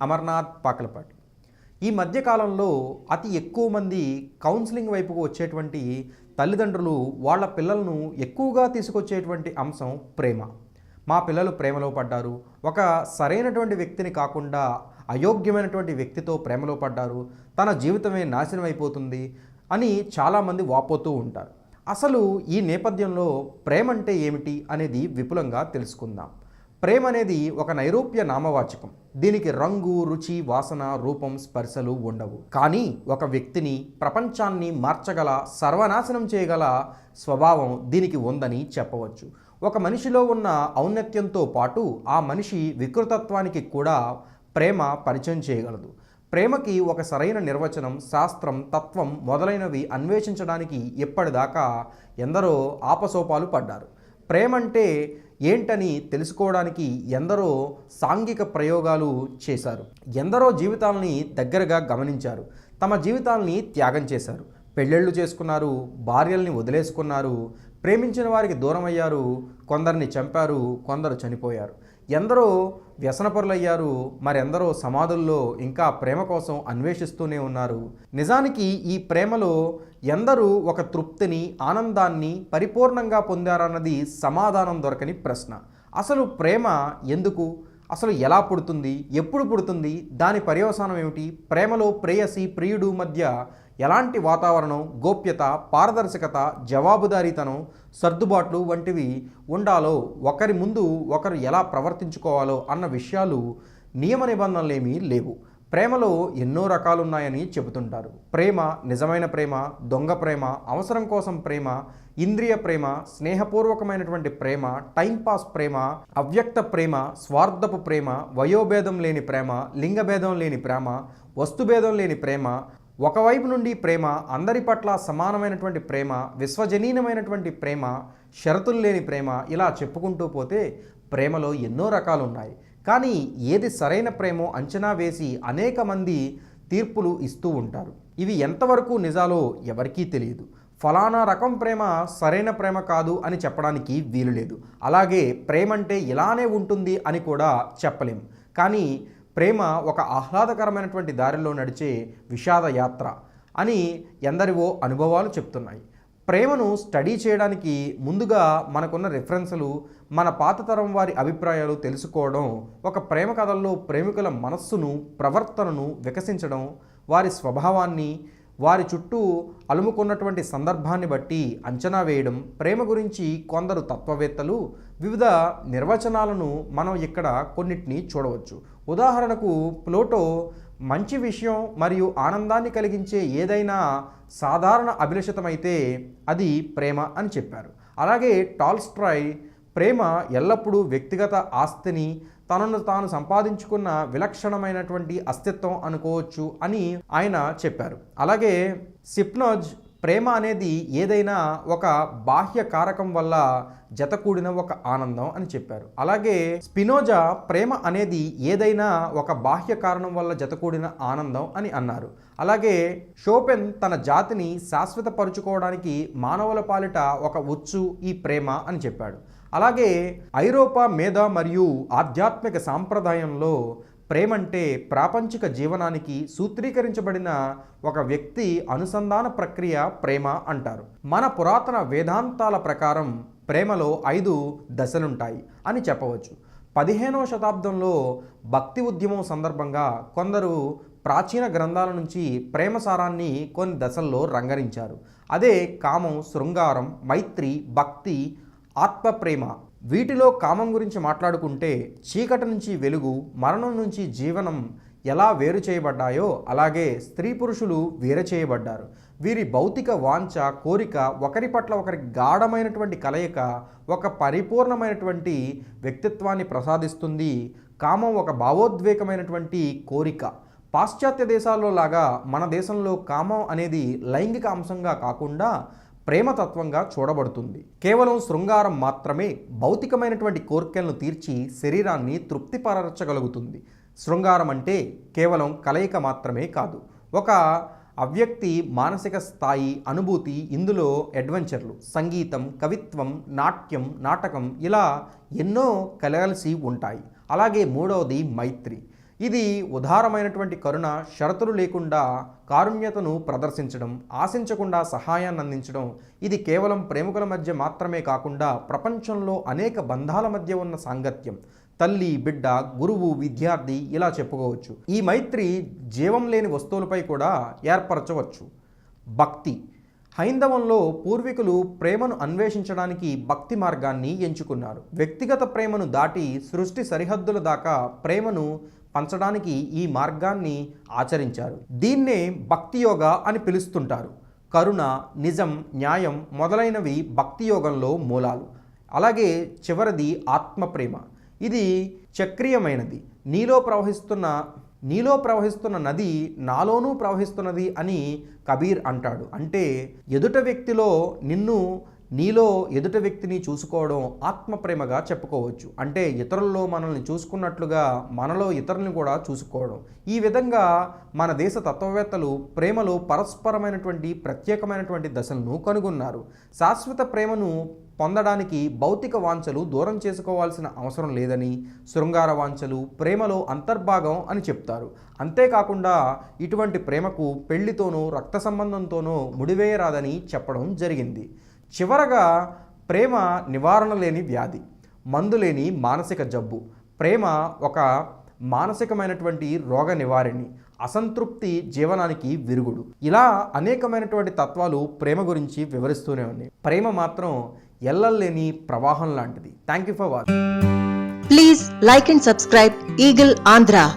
అమర్నాథ్ పాకలపాటి. ఈ మధ్యకాలంలో అతి ఎక్కువ మంది కౌన్సిలింగ్ వైపుకు వచ్చేటువంటి తల్లిదండ్రులు వాళ్ళ పిల్లలను ఎక్కువగా తీసుకొచ్చేటువంటి అంశం ప్రేమ. మా పిల్లలు ప్రేమలో పడ్డారు, ఒక సరైనటువంటి వ్యక్తిని కాకుండా అయోగ్యమైనటువంటి వ్యక్తితో ప్రేమలో పడ్డారు, తన జీవితమే నాశనం అయిపోతుంది అని చాలామంది వాపోతూ ఉంటారు. అసలు ఈ నేపథ్యంలో ప్రేమ అంటే ఏమిటి అనేది విపులంగా తెలుసుకుందాం. ప్రేమ అనేది ఒక నైరూప్య నామవాచకం. దీనికి రంగు, రుచి, వాసన, రూపం, స్పర్శలు ఉండవు. కానీ ఒక వ్యక్తిని, ప్రపంచాన్ని మార్చగల, సర్వనాశనం చేయగల స్వభావం దీనికి ఉందని చెప్పవచ్చు. ఒక మనిషిలో ఉన్న ఔన్నత్యంతో పాటు ఆ మనిషి వికృతత్వానికి కూడా ప్రేమ పరిచయం చేయగలదు. ప్రేమకి ఒక సరైన నిర్వచనం, శాస్త్రం, తత్వం మొదలైనవి అన్వేషించడానికి ఇప్పటిదాకా ఎందరో ఆపసోపాలు పడ్డారు. ప్రేమ అంటే ఏంటని తెలుసుకోవడానికి ఎందరో సాంఘిక ప్రయోగాలు చేశారు. ఎందరో జీవితాలని దగ్గరగా గమనించారు, తమ జీవితాలని త్యాగం చేశారు, పెళ్ళిళ్ళు చేసుకున్నారు, భార్యల్ని వదిలేసుకున్నారు, ప్రేమించిన వారికి దూరమయ్యారు, కొందరిని చంపారు, కొందరు చనిపోయారు. ఎందరో వ్యసనపరులయ్యారు, మరెందరో సమాధుల్లో ఇంకా ప్రేమ కోసం అన్వేషిస్తూనే ఉన్నారు. నిజానికి ఈ ప్రేమలో ఎందరూ ఒక తృప్తిని, ఆనందాన్ని పరిపూర్ణంగా పొందారన్నది సమాధానం దొరకని ప్రశ్న. అసలు ప్రేమ ఎందుకు, అసలు ఎలా పుడుతుంది, ఎప్పుడు పుడుతుంది, దాని పర్యవసానం ఏమిటి, ప్రేమలో ప్రేయసి ప్రియుడు మధ్య ఎలాంటి వాతావరణం, గోప్యత, పారదర్శకత, జవాబుదారీతనం, సర్దుబాట్లు వంటివి ఉండాలో, ఒకరి ముందు ఒకరు ఎలా ప్రవర్తించుకోవాలో అన్న విషయాలు, నియమ నిబంధనలేమీ లేవు. ప్రేమలో ఎన్నో రకాలున్నాయని చెబుతుంటారు. ప్రేమ, నిజమైన ప్రేమ, దొంగ ప్రేమ, అవసరం కోసం ప్రేమ, ఇంద్రియ ప్రేమ, స్నేహపూర్వకమైనటువంటి ప్రేమ, టైంపాస్ ప్రేమ, అవ్యక్త ప్రేమ, స్వార్థపు ప్రేమ, వయోభేదం లేని ప్రేమ, లింగభేదం లేని ప్రేమ, వస్తుభేదం లేని ప్రేమ, ఒకవైపు నుండి ప్రేమ, అందరి పట్ల సమానమైనటువంటి ప్రేమ, విశ్వజనీనమైనటువంటి ప్రేమ, షరతులు లేని ప్రేమ, ఇలా చెప్పుకుంటూ పోతే ప్రేమలో ఎన్నో రకాలు ఉన్నాయి. కానీ ఏది సరైన ప్రేమో అంచనా వేసి అనేక మంది తీర్పులు ఇస్తూ ఉంటారు. ఇవి ఎంతవరకు నిజాలో ఎవరికీ తెలియదు. ఫలానా రకం ప్రేమ సరైన ప్రేమ కాదు అని చెప్పడానికి వీలు లేదు. అలాగే ప్రేమ అంటే ఇలానే ఉంటుంది అని కూడా చెప్పలేం. కానీ ప్రేమ ఒక ఆహ్లాదకరమైనటువంటి దారిలో నడిచే విషాద యాత్ర అని ఎందరివో అనుభవాలు చెప్తున్నాయి. ప్రేమను స్టడీ చేయడానికి ముందుగా మనకున్న రిఫరెన్సులు, మన పాత తరం వారి అభిప్రాయాలు తెలుసుకోవడం, ఒక ప్రేమ కథల్లో ప్రేమికుల మనస్సును, ప్రవర్తనను వికసించడం, వారి స్వభావాన్ని, వారి చుట్టూ అలుముకున్నటువంటి సందర్భాన్ని బట్టి అంచనా వేయడం, ప్రేమ గురించి కొందరు తత్వవేత్తలు వివిధ నిర్వచనాలను మనం ఇక్కడ కొన్నిటిని చూడవచ్చు. ఉదాహరణకు ప్లూటో మంచి విషయం మరియు ఆనందాన్ని కలిగించే ఏదైనా సాధారణ అభిలషితమైతే అది ప్రేమ అని చెప్పారు. అలాగే టాల్స్టాయ్ ప్రేమ ఎల్లప్పుడూ వ్యక్తిగత ఆస్తిని, తనను తాను సంపాదించుకున్న విలక్షణమైనటువంటి అస్తిత్వం అనుకోవచ్చు అని ఆయన చెప్పారు. అలాగే సిప్నోజ్ ప్రేమ అనేది ఏదైనా ఒక బాహ్య కారకం వల్ల జతకూడిన ఒక ఆనందం అని చెప్పారు. అలాగే స్పినోజా ప్రేమ అనేది ఏదైనా ఒక బాహ్య కారణం వల్ల జతకూడిన ఆనందం అని అన్నారు. అలాగే షోపెన్ తన జాతిని శాశ్వతపరుచుకోవడానికి మానవుల పాలిట ఒక ఉచ్చు ఈ ప్రేమ అని చెప్పాడు. అలాగే ఐరోపా మేధ మరియు ఆధ్యాత్మిక సాంప్రదాయంలో ప్రేమంటే ప్రాపంచిక జీవనానికి సూత్రీకరించబడిన ఒక వ్యక్తి అనుసంధాన ప్రక్రియ ప్రేమ అంటారు. మన పురాతన వేదాంతాల ప్రకారం ప్రేమలో 5 దశలుంటాయి అని చెప్పవచ్చు. 15వ శతాబ్దంలో భక్తి ఉద్యమం సందర్భంగా కొందరు ప్రాచీన గ్రంథాల నుంచి ప్రేమ సారాన్ని కొన్ని దశల్లో రంగరించారు. అదే కామం, శృంగారం, మైత్రి, భక్తి, ఆత్మప్రేమ. వీటిలో కామం గురించి మాట్లాడుకుంటే చీకటి నుంచి వెలుగు, మరణం నుంచి జీవనం ఎలా వేరు చేయబడ్డాయో అలాగే స్త్రీ పురుషులు వేరు చేయబడ్డారు. వీరి భౌతిక వాంఛ, కోరిక, ఒకరి పట్ల ఒకరి గాఢమైనటువంటి కలయిక ఒక పరిపూర్ణమైనటువంటి వ్యక్తిత్వాన్ని ప్రసాదిస్తుంది. కామం ఒక భావోద్వేగమైనటువంటి కోరిక. పాశ్చాత్య దేశాల్లో లాగా మన దేశంలో కామం అనేది లైంగిక అంశంగా కాకుండా ప్రేమతత్వంగా చూడబడుతుంది. కేవలం శృంగారం మాత్రమే భౌతికమైనటువంటి కోరికలను తీర్చి శరీరాన్ని తృప్తిపరచగలుగుతుంది. శృంగారం అంటే కేవలం కలయిక మాత్రమే కాదు, ఒక అవ్యక్తి మానసిక స్థాయి, అనుభూతి. ఇందులో అడ్వెంచర్లు, సంగీతం, కవిత్వం, నాట్యం, నాటకం ఇలా ఎన్నో కలగలిసి ఉంటాయి. అలాగే మూడవది మైత్రి. ఇది ఉదారమైనటువంటి కరుణ, షరతులు లేకుండా కారుణ్యతను ప్రదర్శించడం, ఆశించకుండా సహాయాన్ని అందించడం. ఇది కేవలం ప్రేమికుల మధ్య మాత్రమే కాకుండా ప్రపంచంలో అనేక బంధాల మధ్య ఉన్న సాంగత్యం. తల్లి, బిడ్డ, గురువు, విద్యార్థి, ఇలా చెప్పుకోవచ్చు. ఈ మైత్రి జీవం లేని వస్తువులపై కూడా ఏర్పరచవచ్చు. భక్తి. హైందవంలో పూర్వీకులు ప్రేమను అన్వేషించడానికి భక్తి మార్గాన్ని ఎంచుకున్నారు. వ్యక్తిగత ప్రేమను దాటి సృష్టి సరిహద్దుల దాకా ప్రేమను పంచడానికి ఈ మార్గాన్ని ఆచరించారు. దీన్నే భక్తి యోగా అని పిలుస్తుంటారు. కరుణ, నిజం, న్యాయం మొదలైనవి భక్తి యోగంలో మూలాలు. అలాగే చివరిది ఆత్మప్రేమ. ఇది చక్రీయమైనది. నీలో ప్రవహిస్తున్న నది నాలోనూ ప్రవహిస్తున్నది అని కబీర్ అంటాడు. అంటే నీలో ఎదుట వ్యక్తిని చూసుకోవడం ఆత్మప్రేమగా చెప్పుకోవచ్చు. అంటే ఇతరుల్లో మనల్ని చూసుకున్నట్లుగా మనలో ఇతరులను కూడా చూసుకోవడం. ఈ విధంగా మన దేశ తత్వవేత్తలు ప్రేమలో పరస్పరమైనటువంటి ప్రత్యేకమైనటువంటి దశలను కనుగొన్నారు. శాశ్వత ప్రేమను పొందడానికి భౌతిక వాంఛలు దూరం చేసుకోవాల్సిన అవసరం లేదని, శృంగార వాంఛలు ప్రేమలో అంతర్భాగం అని చెప్తారు. అంతేకాకుండా ఇటువంటి ప్రేమకు పెళ్లితోనో రక్త సంబంధంతోనో ముడివేయరాదని చెప్పడం జరిగింది. చివరగా ప్రేమ నివారణ లేని వ్యాధి, మందులేని మానసిక జబ్బు. ప్రేమ ఒక మానసికమైనటువంటి రోగ నివారిణి, అసంతృప్తి జీవనానికి విరుగుడు. ఇలా అనేకమైనటువంటి తత్వాలు ప్రేమ గురించి వివరిస్తూనే ఉన్నాయి. ప్రేమ మాత్రం ఎల్లలేని ప్రవాహం లాంటిది. Thank you for watching. Please like and subscribe eagle Andhra.